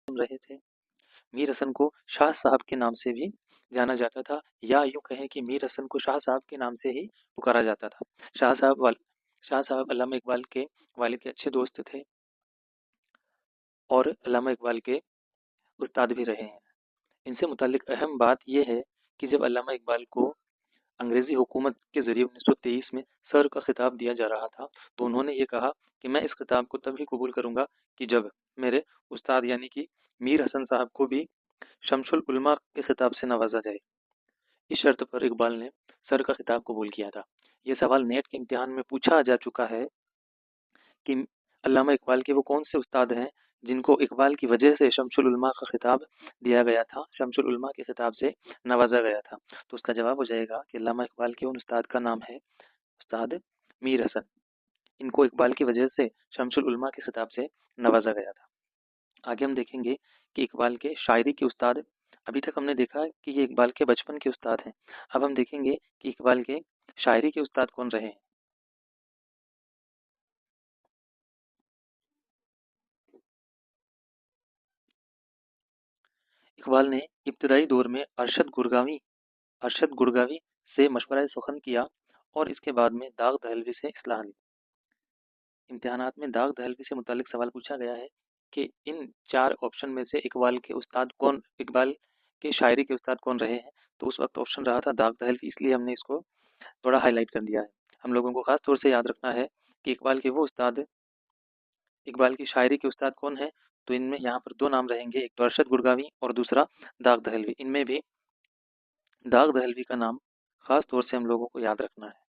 सुन रहे थे। मीर हसन को शाह साहब के नाम से भी जाना जाता था, या यूँ कहें कि मीर हसन को शाह साहब के नाम से ही पुकारा जाता था। शाह साहब अल्लामा इकबाल के वालिद के अच्छे दोस्त थे और अल्लामा इकबाल के उस्ताद भी रहे हैं। इनसे मुताल्लिक अहम बात ये है कि जब अल्लामा इकबाल को अंग्रेज़ी हुकूमत के ज़रिए 1923 में सर का खिताब दिया जा रहा था, तो उन्होंने ये कहा कि मैं इस खिताब को तभी कबूल करूँगा कि जब मेरे उस्ताद यानी कि मीर हसन साहब को भी शमसुल उलमा के खिताब से नवाजा जाए। इस शर्त पर इकबाल ने सर का खिताब कबूल किया था। ये सवाल नेट के इम्तिहान में पूछा जा चुका है कि अल्लामा इकबाल के वो कौन से उस्ताद हैं जिनको इकबाल की वजह से शमसुल उलमा का खिताब दिया गया था, शमसुल उलमा के खिताब से नवाजा गया था। तो उसका जवाब हो जाएगा कि अल्लामा इकबाल के उन उस्ताद का नाम है उस्ताद मीर हसन। इनको इकबाल की वजह से शमसुल उलमा के खिताब से नवाजा गया था। आगे हम देखेंगे कि इकबाल के शायरी के उस्ताद, अभी तक हमने देखा कि ये इकबाल के बचपन के उस्ताद हैं। अब हम देखेंगे कि इकबाल के शायरी के उस्ताद कौन रहे हैं। इकबाल ने इब्तदाई दौर में अरशद गुरगावी से मशवरा सुखन किया और इसके बाद में दाग दहलवी से इस्लाह ली। इम्तिहानात में दाग दहलवी से मुतालिक सवाल पूछा गया है कि इन चार ऑप्शन में से इकबाल के शायरी के उस्ताद कौन रहे हैं। तो उस वक्त ऑप्शन रहा था दाग दहलवी, इसलिए हमने इसको थोड़ा हाईलाइट कर दिया है। हम लोगों को खास तौर से याद रखना है कि इकबाल की शायरी के उस्ताद कौन है। तो इनमें यहाँ पर दो नाम रहेंगे, एक तो अरशद गुरगावी और दूसरा दाग दहलवी। इनमें भी दाग दहलवी का नाम खास तौर से हम लोगों को याद रखना है।